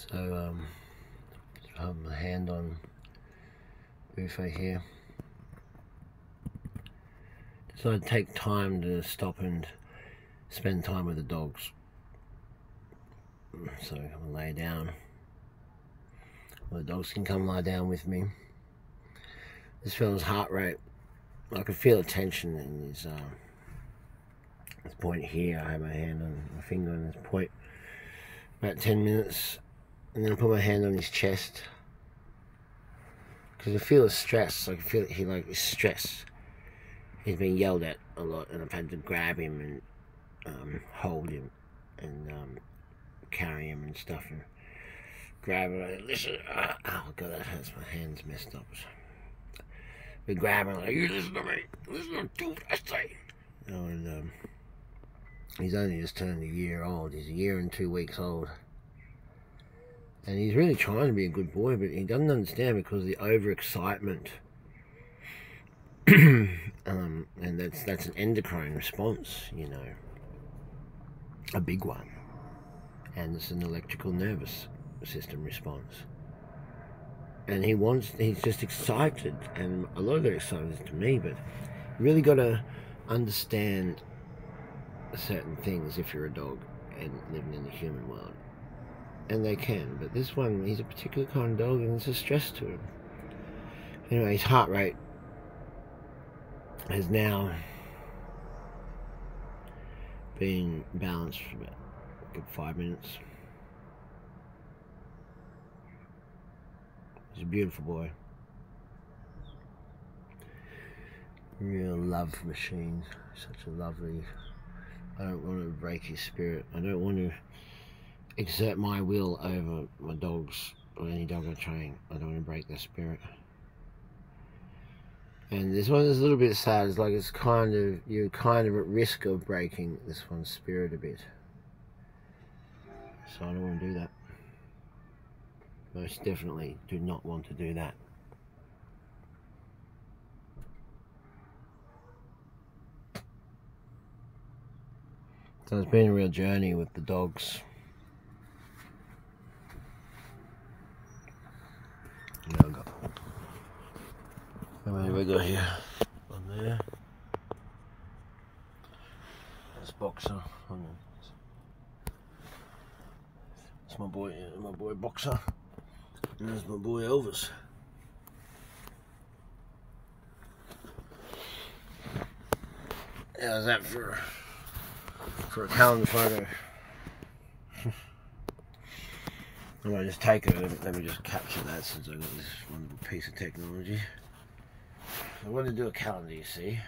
So just have my hand on buffet here. So I take time to stop and spend time with the dogs. So I'm gonna lay down. Well, the dogs can come lie down with me. This fella's heart rate, I can feel the tension in his this point here. I have my hand on my finger on this point. About 10 minutes, and then I put my hand on his chest because I feel the stress. I can feel he is stressed. He's been yelled at a lot, and I've had to grab him and hold him and carry him and stuff and grab him. Like, listen, oh god, that hurts. My hand's messed up. We grab him like, you listen to me. Listen to what I say. You know, and he's only just turned a year old. He's a year and 2 weeks old. And he's really trying to be a good boy, but he doesn't understand because of the overexcitement. And that's an endocrine response, you know. A big one. And it's an electrical nervous system response. And he's just excited, and a lot of that excitement is to me, but you really got to understand certain things if you're a dog and living in the human world. And they can, but this one, he's a particular kind of dog and it's a stress to him. Anyway, his heart rate has now been balanced for about a good 5 minutes. He's a beautiful boy. Real love machine. Such a lovely... I don't want to break his spirit. I don't want to exert my will over my dogs or any dog I train. I don't want to break their spirit. And this one is a little bit sad. It's like you're kind of at risk of breaking this one's spirit a bit. So I don't want to do that. Most definitely do not want to do that. So it's been a real journey with the dogs. How many have we got here? One there. There's Boxer. It's my boy Boxer. And there's my boy Elvis. How's that for a calendar photo? I might just take it. Let me just capture that since I got this wonderful piece of technology. I want to do a calendar, you see.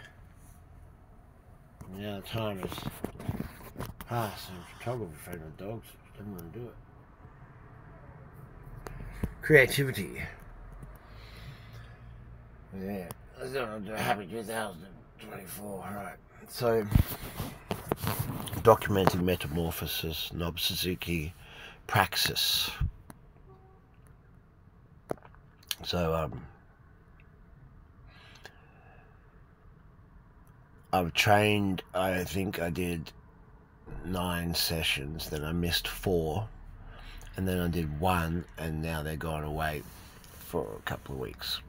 And now the time is past. I'm a photographer afraid of dogs. Didn't want to do it. Creativity. Yeah. Let's do a happy 2024. Alright. So, documenting Metamorphosis, Nobbs Suzuki Praxis. So, I've trained, I think I did 9 sessions, then I missed 4, and then I did 1, and now they're gone away for a couple of weeks.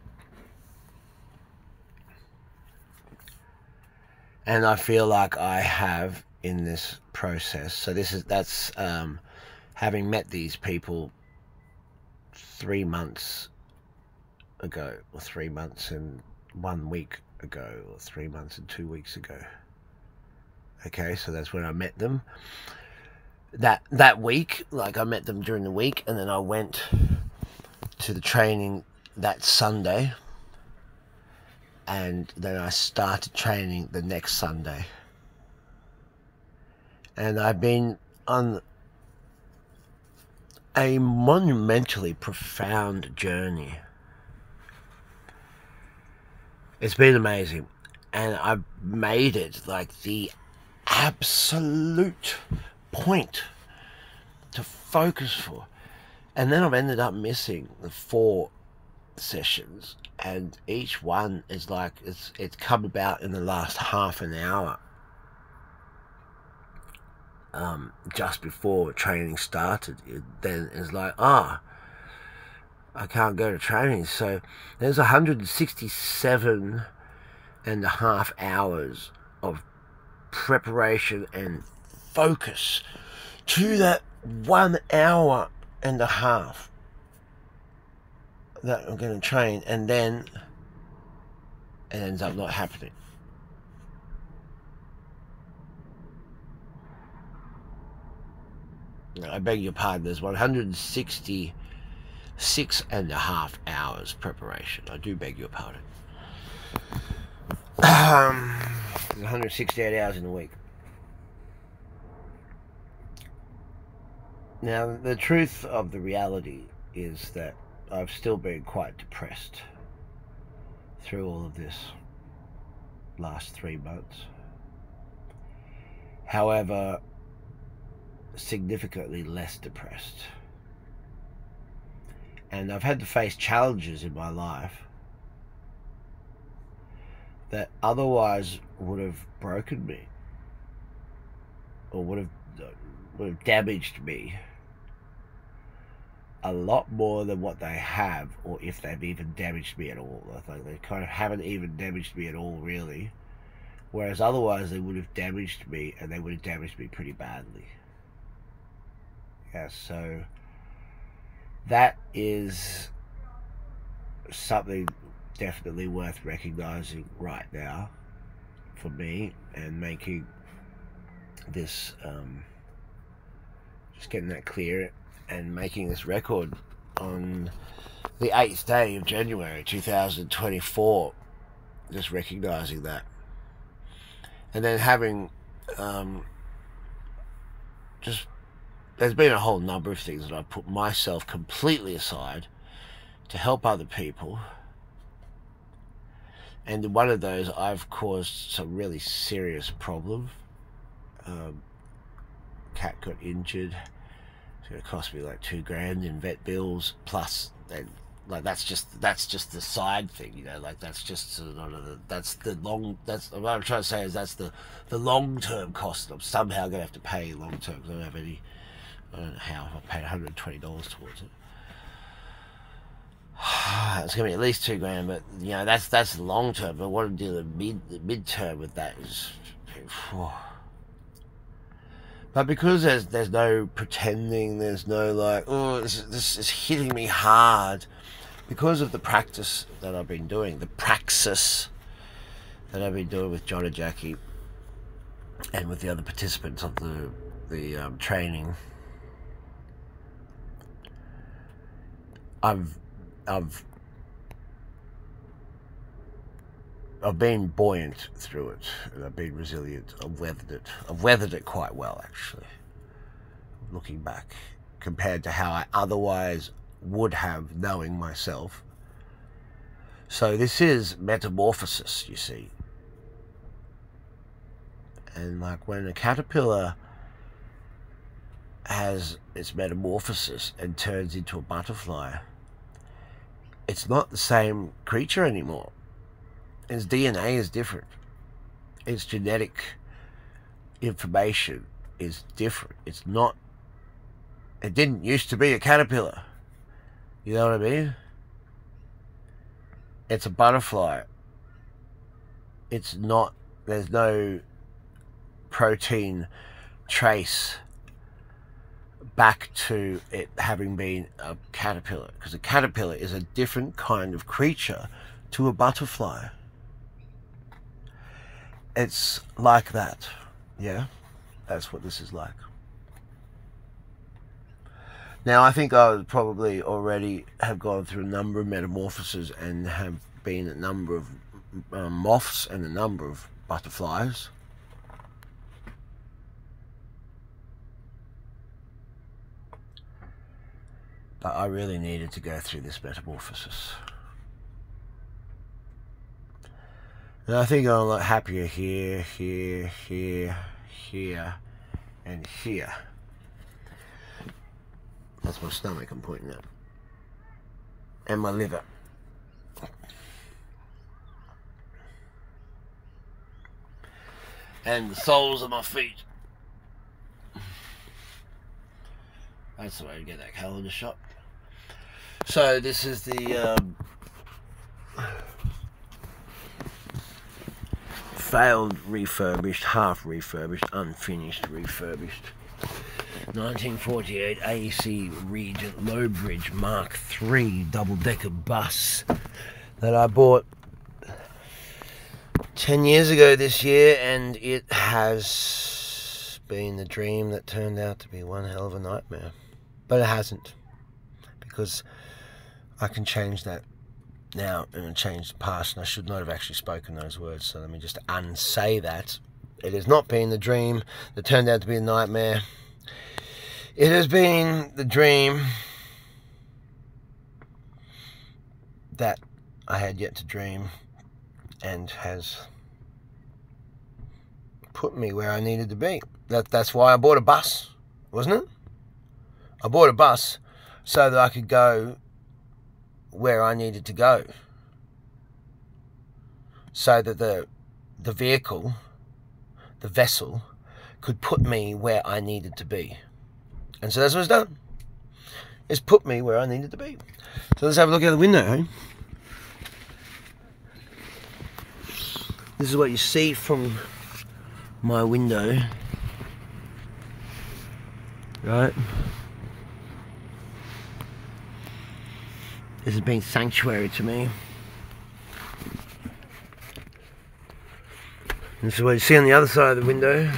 And I feel like I have in this process. So that's having met these people 3 months ago, or 3 months and 1 week ago, or 3 months and 2 weeks ago. Okay, so that's when I met them. That week, like I met them during the week, and then I went to the training that Sunday, and then I started training the next Sunday. And I've been on a monumentally profound journey. It's been amazing, and I've made it like the absolute point to focus for. And then I've ended up missing the 4 sessions, and each one is like it's come about in the last half an hour. just before training started, then it's like, I can't go to training. So there's 167.5 hours of preparation and focus to that 1 hour and a half that I'm going to train, and then it ends up not happening. I beg your pardon, there's 166.5 hours preparation. I do beg your pardon. 168 hours in a week. Now, the truth of the reality is that I've still been quite depressed through all of this last 3 months. However, significantly less depressed. And I've had to face challenges in my life that otherwise would have broken me, or would have damaged me a lot more than what they have, or if they've even damaged me at all. I think they kind of haven't even damaged me at all, really. Whereas otherwise they would have damaged me, and they would have damaged me pretty badly. Yeah, so that is something definitely worth recognizing right now for me, and making this, just getting that clear, and making this record on the 8th day of January 2024, just recognizing that, and then having just, there's been a whole number of things that I've put myself completely aside to help other people. And in one of those, I've caused some really serious problem. Cat got injured. It's going to cost me like $2,000 in vet bills. Plus, like that's just the side thing, you know. Like that's just that's the long. That's what I'm trying to say is that's the long-term cost. I'm somehow going to have to pay long-term because I don't have any. I don't know how. I paid $120 towards it. It's going to be at least $2,000, but you know that's long term. But what to do the mid term with that is. But because there's no pretending, there's no like, oh, this is hitting me hard, because of the practice that I've been doing, the praxis that I've been doing with John and Jackie, and with the other participants of the training. I've been buoyant through it, and I've been resilient. I've weathered it quite well, actually, looking back, compared to how I otherwise would have, knowing myself. So this is metamorphosis, you see. And like when a caterpillar has its metamorphosis and turns into a butterfly, it's not the same creature anymore. Its DNA is different. Its genetic information is different. It's not. It didn't used to be a caterpillar. You know what I mean? It's a butterfly. It's not. There's no protein trace back to it having been a caterpillar, because a caterpillar is a different kind of creature to a butterfly. It's like that. Yeah, that's what this is like. Now, I think I would probably already have gone through a number of metamorphoses and have been a number of moths and a number of butterflies. But I really needed to go through this metamorphosis. And I think I'm a lot happier here, here, here, here, and here. That's my stomach I'm pointing at. And my liver. And the soles of my feet. That's the way to get that colour in the shop. So this is the failed refurbished, half refurbished, unfinished refurbished 1948 AC Regent Lowbridge Mark III double-decker bus that I bought 10 years ago this year, and it has been the dream that turned out to be one hell of a nightmare. But it hasn't, because I can change that now and change the past, and I should not have actually spoken those words, so let me just unsay that. It has not been the dream that turned out to be a nightmare. It has been the dream that I had yet to dream, and has put me where I needed to be. That's why I bought a bus, wasn't it? I bought a bus so that I could go where I needed to go, so that the vehicle, the vessel, could put me where I needed to be. And so that's what it's done. It's put me where I needed to be. So let's have a look out the window, eh? This is what you see from my window, right? This has been sanctuary to me. This is what you see on the other side of the window.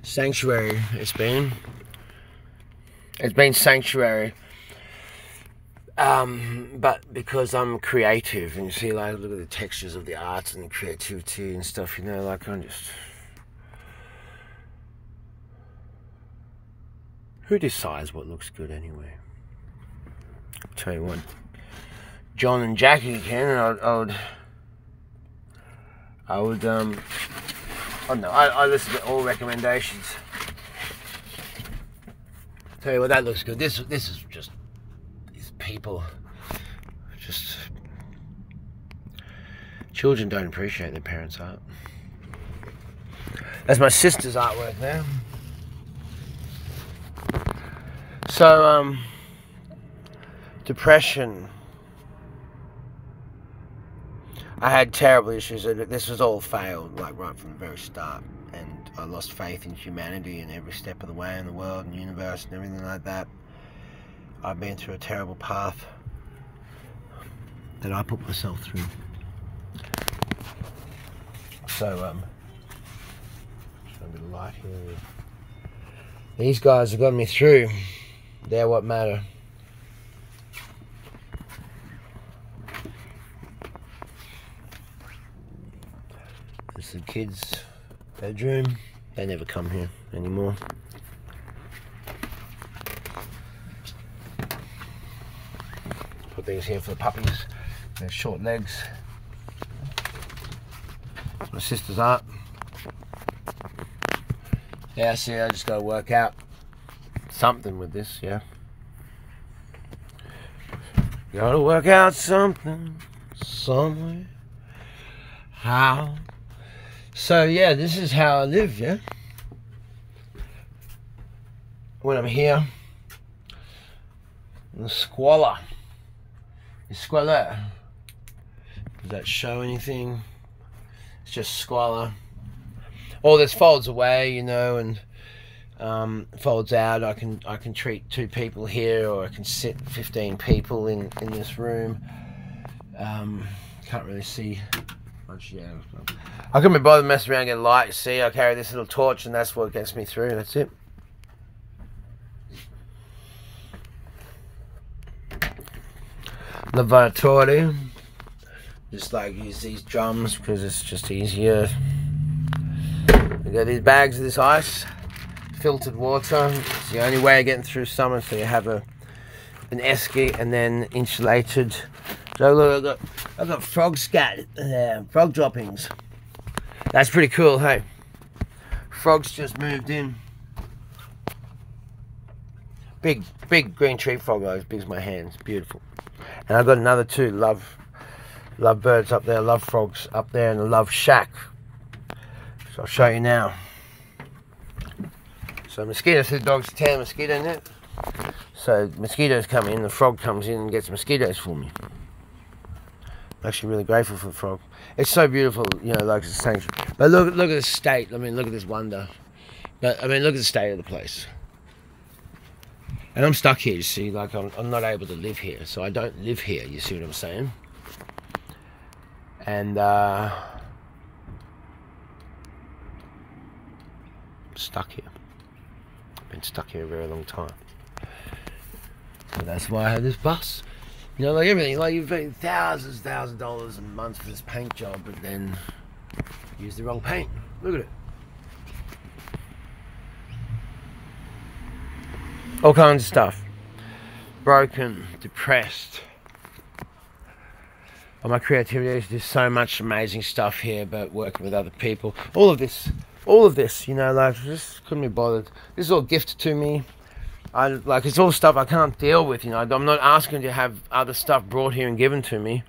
Sanctuary, it's been. It's been sanctuary. But because I'm creative, and you see, like, look at the textures of the art and the creativity and stuff, you know, like, I'm just... Who decides what looks good anyway? I'll tell you what, John and Jackie can, and I listen to all recommendations. Tell you what, that looks good. This is just, these people, just, children don't appreciate their parents' art. That's my sister's artwork now. So, depression. I had terrible issues. This was all failed, like, right from the very start. And I lost faith in humanity and every step of the way in the world and the universe and everything like that. I've been through a terrible path that I put myself through. So, just a bit of light here. These guys have got me through. They're what matter. It's the kids' bedroom. They never come here anymore. Put these here for the puppies. They're short legs. It's my sister's art. Yeah, see, I just gotta work out something with this, yeah. Gotta work out something, somewhere, how. So, yeah, this is how I live, yeah. When I'm here, the squalor. The squalor. Does that show anything? It's just squalor. All this folds away, you know, and folds out. I can treat 2 people here, or I can sit 15 people in this room. Can't really see much. Yeah, I couldn't be bothered messing around getting light. You see, I carry this little torch, and that's what gets me through. That's it. Lavoratore. Just like use these drums because it's just easier. We got these bags of this ice, filtered water. It's the only way of getting through summer. So you have an esky and then insulated. So look, I've got frog scat, frog droppings. That's pretty cool, hey. Frogs just moved in. Big green tree frog, as big as my hands, beautiful. And I've got another 2 love birds up there, love frogs up there, and a love shack. So I'll show you now. So mosquitoes, the dog's 10 mosquito net. So mosquitoes come in, the frog comes in and gets mosquitoes for me. I'm actually really grateful for the frog. It's so beautiful, you know, like it's a sanctuary. But look at the state. I mean, look at this wonder. But I mean, look at the state of the place. And I'm stuck here, you see, like I'm not able to live here. So I don't live here, you see what I'm saying? And stuck here. I've been stuck here a very long time. So that's why I had this bus. You know, like everything, like you've paid thousands of dollars a month for this paint job, but then use the wrong paint. Look at it. All kinds of stuff. Broken, depressed. Oh, my creativity, there's so much amazing stuff here about working with other people. All of this, you know, like just couldn't be bothered. This is all gifted to me. It's all stuff I can't deal with, you know. I'm not asking to have other stuff brought here and given to me.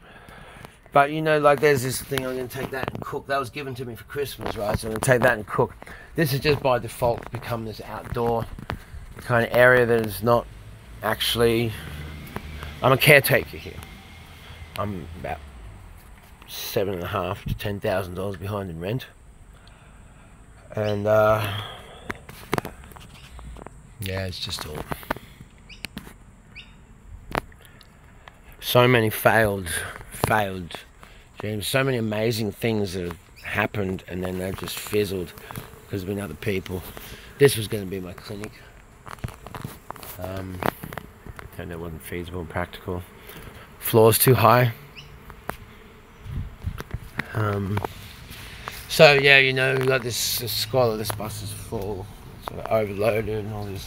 But, you know, like there's this thing, I'm going to take that and cook. That was given to me for Christmas, right? So I'm going to take that and cook. This is just by default become this outdoor kind of area that is not actually... I'm a caretaker here. I'm about $7,500 to $10,000 behind in rent. And, yeah, it's just all... So many failed dreams. So many amazing things that have happened and then they've just fizzled because there's been other people. This was going to be my clinic. And it wasn't feasible and practical. Floor's too high. So yeah, you know, like this squalor, this bus is full, sort of overloaded and all this.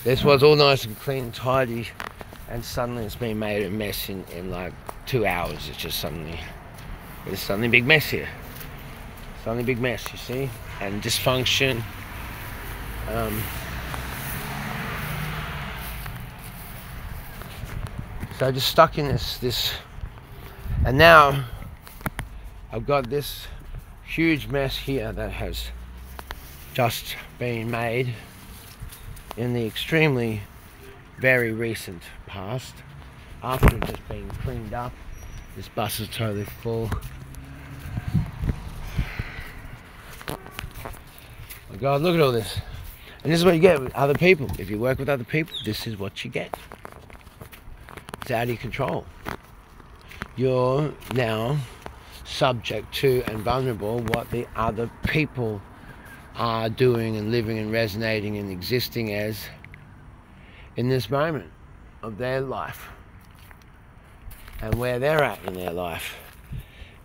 This was all nice and clean and tidy, and suddenly it's been made a mess in like 2 hours. It's just suddenly, there's suddenly a big mess here. Suddenly a big mess, you see, and dysfunction. So just stuck in this, and now I've got this huge mess here that has just been made in the extremely very recent past. After it's just been cleaned up, this bus is totally full. My God, look at all this. And this is what you get with other people. If you work with other people, this is what you get. It's out of your control. You're now subject to and vulnerable what the other people are doing and living and resonating and existing as in this moment of their life and where they're at in their life.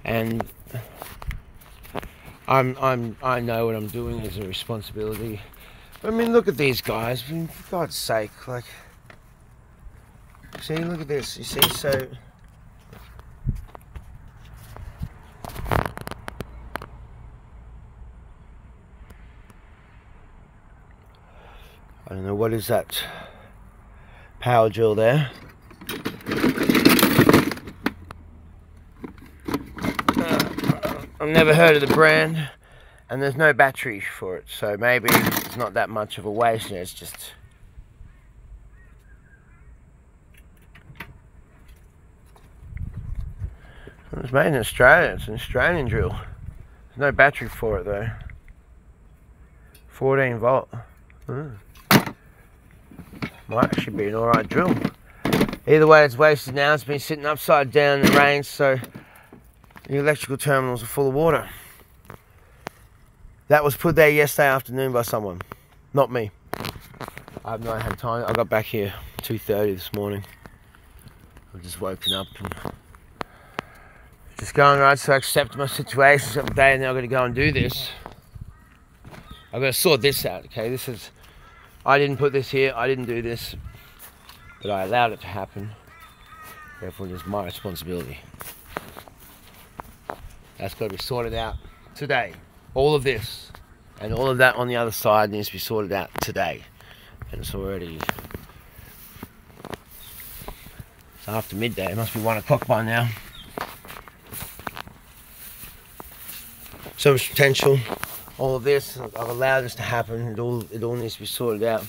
And I know what I'm doing as a responsibility. I mean, look at these guys. I mean, for God's sake, like, see, look at this. You see, so I don't know, what is that power drill there? I've never heard of the brand, and there's no battery for it, so maybe it's not that much of a waste. It's just it's made in Australia. It's an Australian drill. There's no battery for it though. 14 volt. Might actually be an alright drill. Either way, it's wasted now. It's been sitting upside down in the rain, so the electrical terminals are full of water. That was put there yesterday afternoon by someone, not me. I've not had time. I got back here 2:30 this morning. I've just woken up and just going, right, so I accept my situation every day, and now I've got to go and do this. I've got to sort this out, okay? This is, I didn't put this here, I didn't do this, but I allowed it to happen. Therefore, it's my responsibility. That's got to be sorted out today. All of this and all of that on the other side needs to be sorted out today. And it's already, it's after midday. It must be 1 o'clock by now. so much potential. All of this, I've allowed this to happen. It all needs to be sorted out.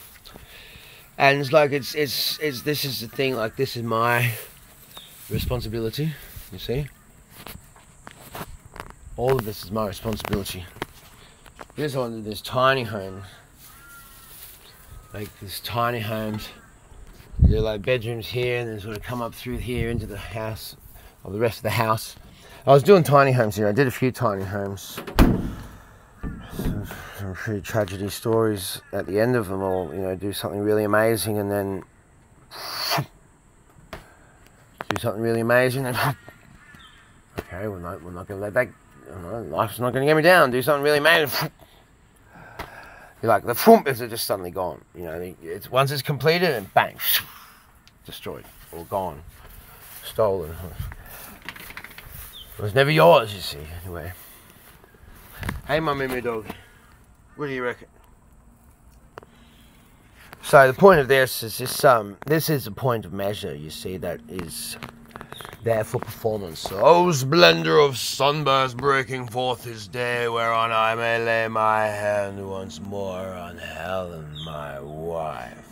And it's like it's this is the thing. Like, this is my responsibility. You see, all of this is my responsibility. There's tiny homes, like there's tiny homes. They're like bedrooms here, and then sort of come up through here into the house, or the rest of the house. I was doing tiny homes here. I did a few tiny homes. Some pretty tragedy stories at the end of them all. You know, do something really amazing, and then do something really amazing, and okay, we're not going to let that. Life's not going to get me down. Do something really amazing. You're like, the thump is just suddenly gone. You know, once it's completed, and bang, destroyed or gone, stolen. It was never yours, you see. Anyway, hey, my Mimi dog, what do you reckon? So the point of this is this is a point of measure, you see, that is there for performance. Oh, splendor of sunburst breaking forth this day, whereon I may lay my hand once more on Helen, my wife.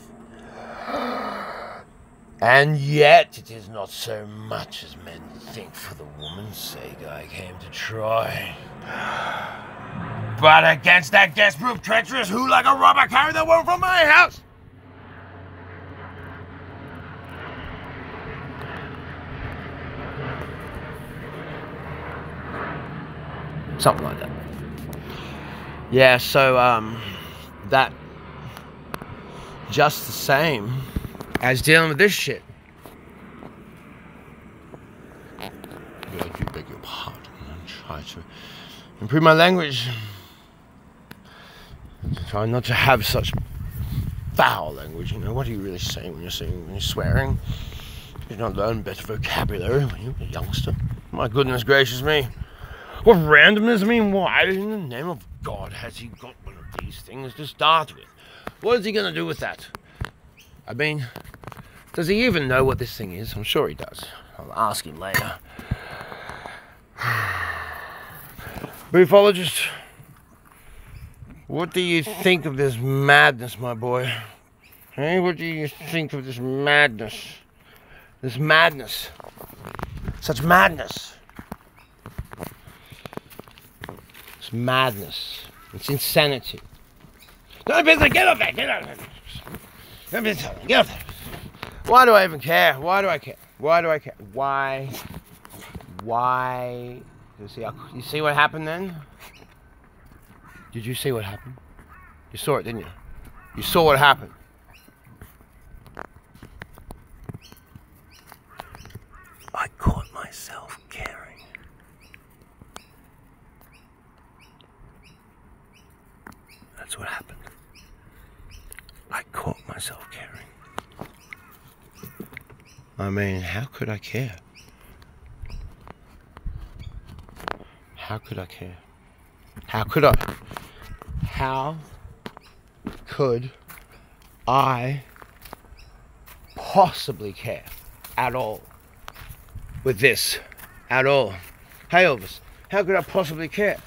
And yet it is not so much as men think. For the woman's sake I came to Troy, but against that guest-proof treacherous who like a robber carried the woman from my house. Something like that. Yeah, so that just the same as dealing with this shit. I do beg your pardon. I try to improve my language. Try not to have such foul language. You know, what are you really saying when you're swearing? You don't learn better vocabulary when you're a youngster. My goodness gracious me. What randomness? I mean, why in the name of God has he got one of these things to start with? What is he going to do with that? I mean, does he even know what this thing is? I'm sure he does. I'll ask him later. Boofologist, what do you think of this madness, my boy? Hey, what do you think of this madness? This madness. Such madness. It's madness. It's insanity. No business. Get up there. Get up there. No business. Get up there. Why do I even care? Why do I care? Why do I care? Why? You see what happened then? Did you see what happened? You saw it, didn't you? You saw what happened. I caught myself caring. That's what happened. I caught myself caring. I mean, how could I care? How could I care? How could I possibly care at all with this? At all? Hey Elvis, how could I possibly care?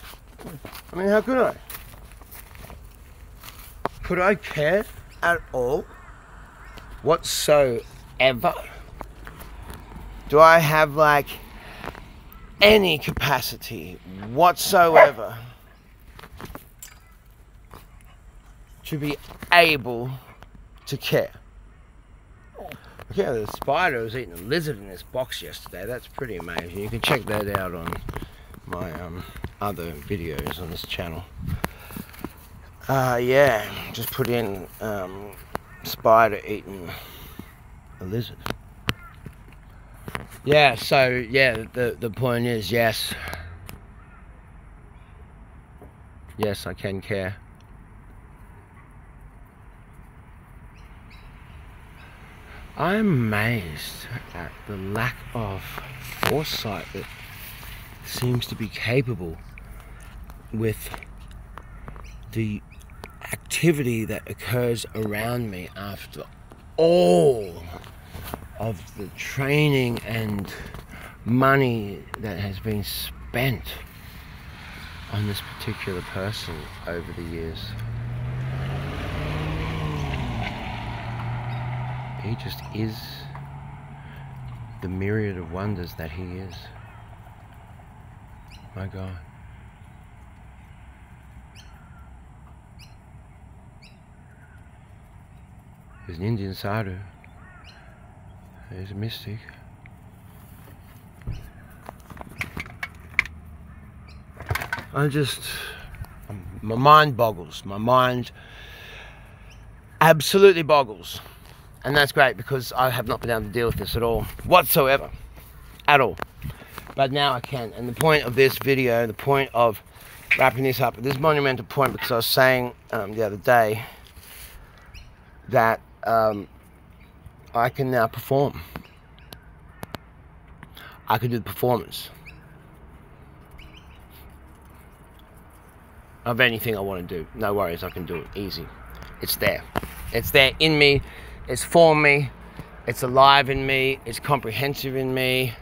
I mean, how could I? Could I care at all? Whatsoever? Do I have like any capacity whatsoever to be able to care? Okay, the spider was eating a lizard in this box yesterday. That's pretty amazing. You can check that out on my other videos on this channel. Yeah, just put in spider eating a lizard. Yeah, so yeah, the point is, yes, I can care. I'm amazed at the lack of foresight that seems to be capable with the activity that occurs around me after all of the training and money that has been spent on this particular person over the years. He just is the myriad of wonders that he is. My God. He's an Indian sadhu. He's a mystic. My mind boggles. My mind absolutely boggles. And that's great, because I have not been able to deal with this at all, whatsoever, at all. But now I can. And the point of this video, the point of wrapping this up at this monumental point, because I was saying the other day that I can now perform. I can do the performance of anything I want to do. No worries, I can do it easy. It's there. It's there in me. It's for me. It's alive in me. It's comprehensive in me.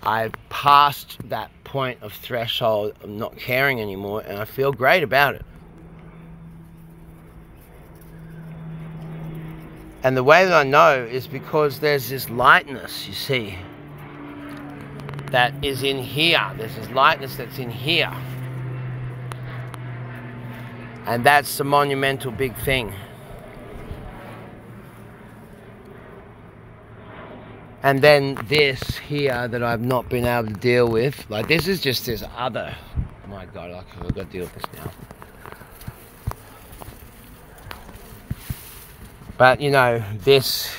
I've passed that point of threshold of not caring anymore, and I feel great about it. And the way that I know is because there's this lightness, you see, that is in here. There's this lightness that's in here. And that's the monumental big thing. And then this here that I've not been able to deal with, like this is just this other, oh my God, I've got to deal with this now. But you know, this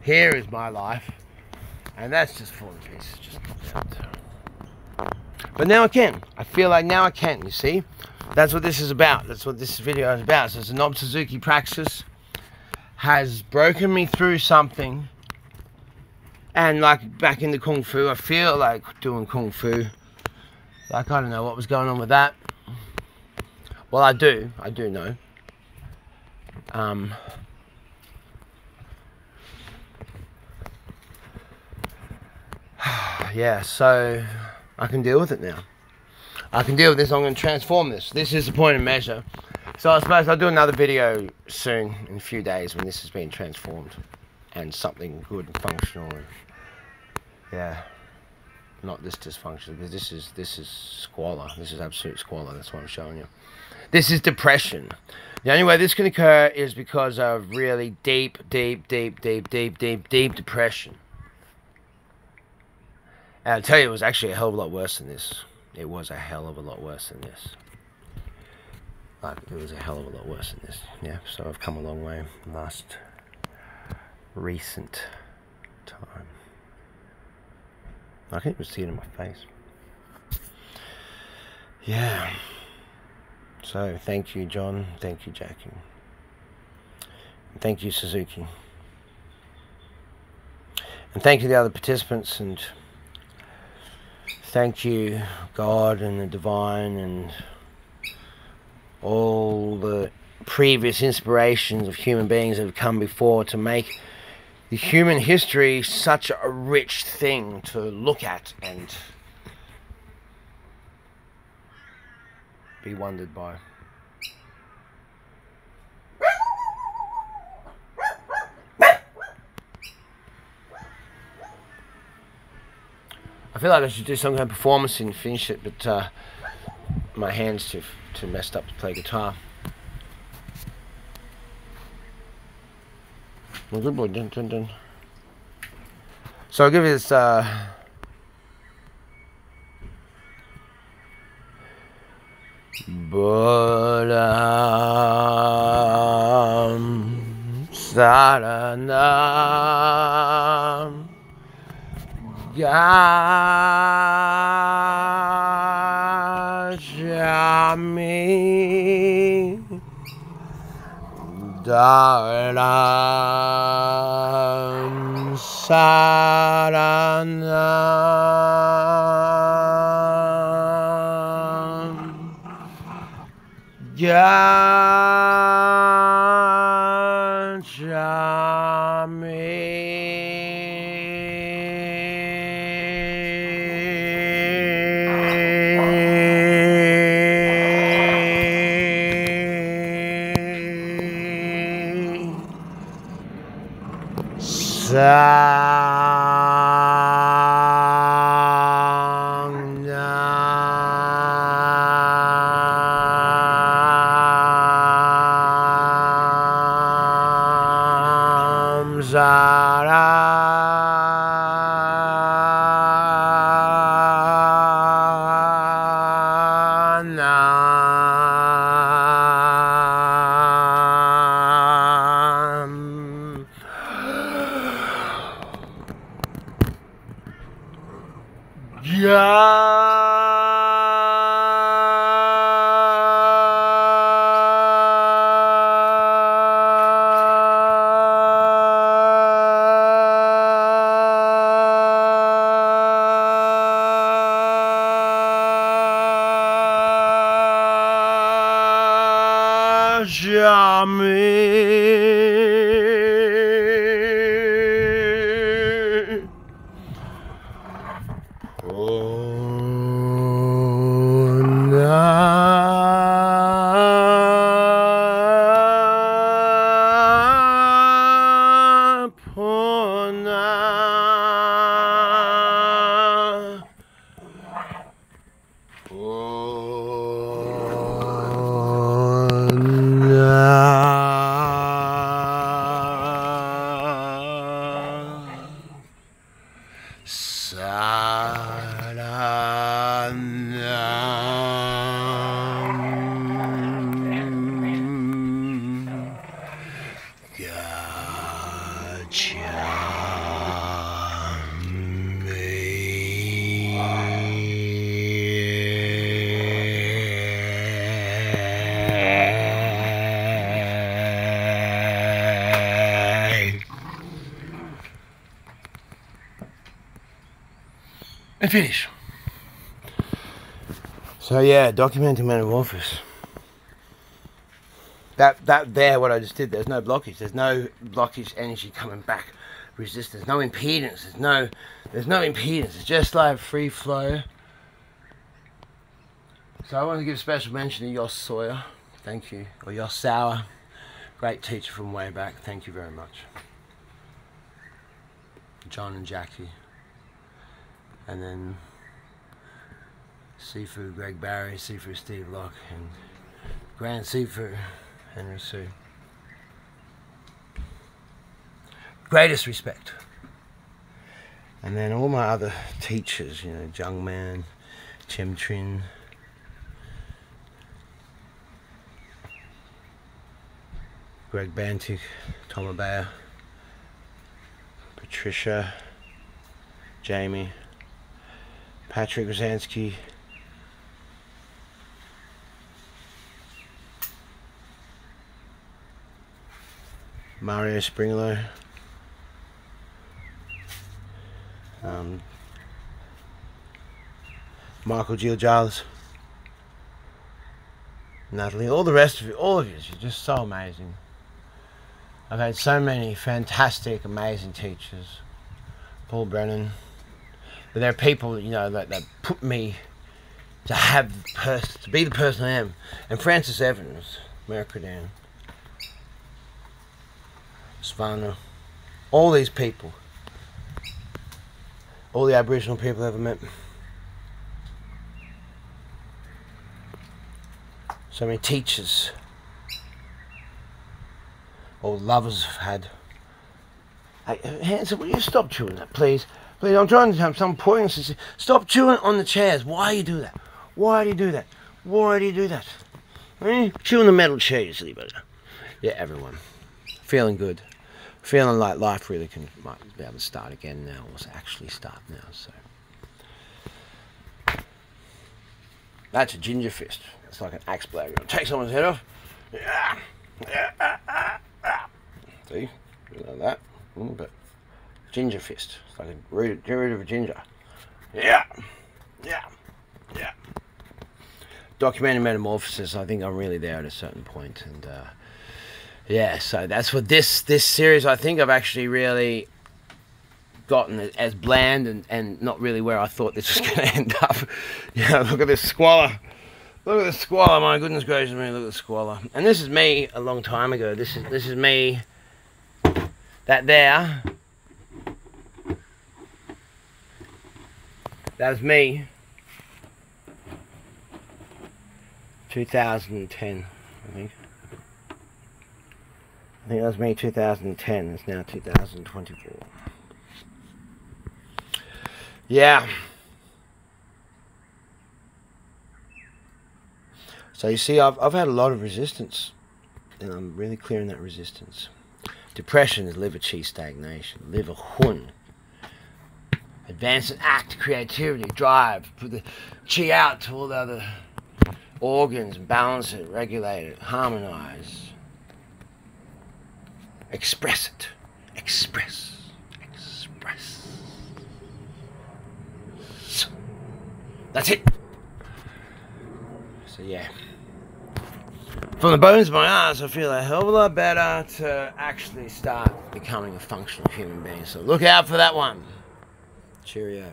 here is my life, and that's just falling to pieces. But now I can. I feel like now I can, you see? That's what this is about. That's what this video is about. So it's a Nobbs Suzuki Praxis has broken me through something. And like back into Kung Fu, I feel like doing Kung Fu. Like, I don't know what was going on with that. Well, I do know. Yeah, so I can deal with it now. I can deal with this. I'm going to transform this. This is the point of measure. So I suppose I'll do another video soon, in a few days, when this has been transformed and something good and functional. And, yeah, not this dysfunction, because this is squalor. This is absolute squalor. That's what I'm showing you. This is depression. The only way this can occur is because of really deep depression. And I'll tell you, it was actually a hell of a lot worse than this. It was a hell of a lot worse than this. Like, it was a hell of a lot worse than this. Yeah, so I've come a long way in the last recent time. I can even see it in my face. Yeah. So, thank you, John. Thank you, Jackie. Thank you, Suzuki. And thank you, the other participants, and thank you, God and the divine and all the previous inspirations of human beings that have come before to make the human history such a rich thing to look at and be wondered by. I feel like I should do some kind of performance and finish it, but my hand's too messed up to play guitar. Well, good boy, dun dun dun. So I'll give you this Buddham Saranam Gacchami Dharam Saranam Gacchami. And finish. So yeah, documenting Metamorphosis. That there, what I just did, there's no blockage. There's no blockage energy coming back. Resistance, no impedance. There's no impedance. It's just like free flow. So I want to give special mention to Yoss Sawyer. Thank you. Or Yoss Sauer. Great teacher from way back. Thank you very much. John and Jackie. And then Sifu Greg Barry, Sifu Steve Locke, and Grand Sifu Henry Sue. Greatest respect. And then all my other teachers, you know, Jung Man, Chem Trin, Greg Bantic, Tom Abaya, Patricia, Jamie, Patrick Rosansky, Mario Springlow, Michael Giles, Natalie, all the rest of you, all of you, you're just so amazing. I've had so many fantastic, amazing teachers. Paul Brennan. But there are people, you know, that put me to be the person I am. And Francis Evans, Mercadan, Svana, all these people, all the Aboriginal people I've ever met. So many teachers, all lovers have had. Hey, Hanson, will you stop chewing that, please? Please, I'm trying to have some points. Stop chewing on the chairs. Why do you do that? Why do you do that? Why do you do that? Chewing the metal chair, you silly bugger. Yeah, everyone. Feeling good. Feeling like life really might be able to start again now, or actually start now, so. That's a ginger fist. It's like an axe blade. You're going to take someone's head off. See? Like that. But ginger fist. It's like a root of a ginger. Yeah. Documenting Metamorphosis, I think I'm really there at a certain point. And yeah, so that's what this series, I think I've actually really gotten as bland and not really where I thought this was going to end up. Yeah, look at this squalor. Look at the squalor, my goodness gracious me, look at the squalor. And this is me a long time ago. This is me. That there That was me. 2010, I think. I think that was me 2010. It's now 2024. Yeah. So you see, I've had a lot of resistance, and I'm really clearing that resistance. Depression is liver chi stagnation, liver hun. Advance and act, creativity, drive, put the chi out to all the other organs, balance it, regulate it, harmonize. Express it. Express. Express. That's it. So yeah. From the bones of my eyes, I feel a hell of a lot better to actually start becoming a functional human being. So look out for that one. Cheerio.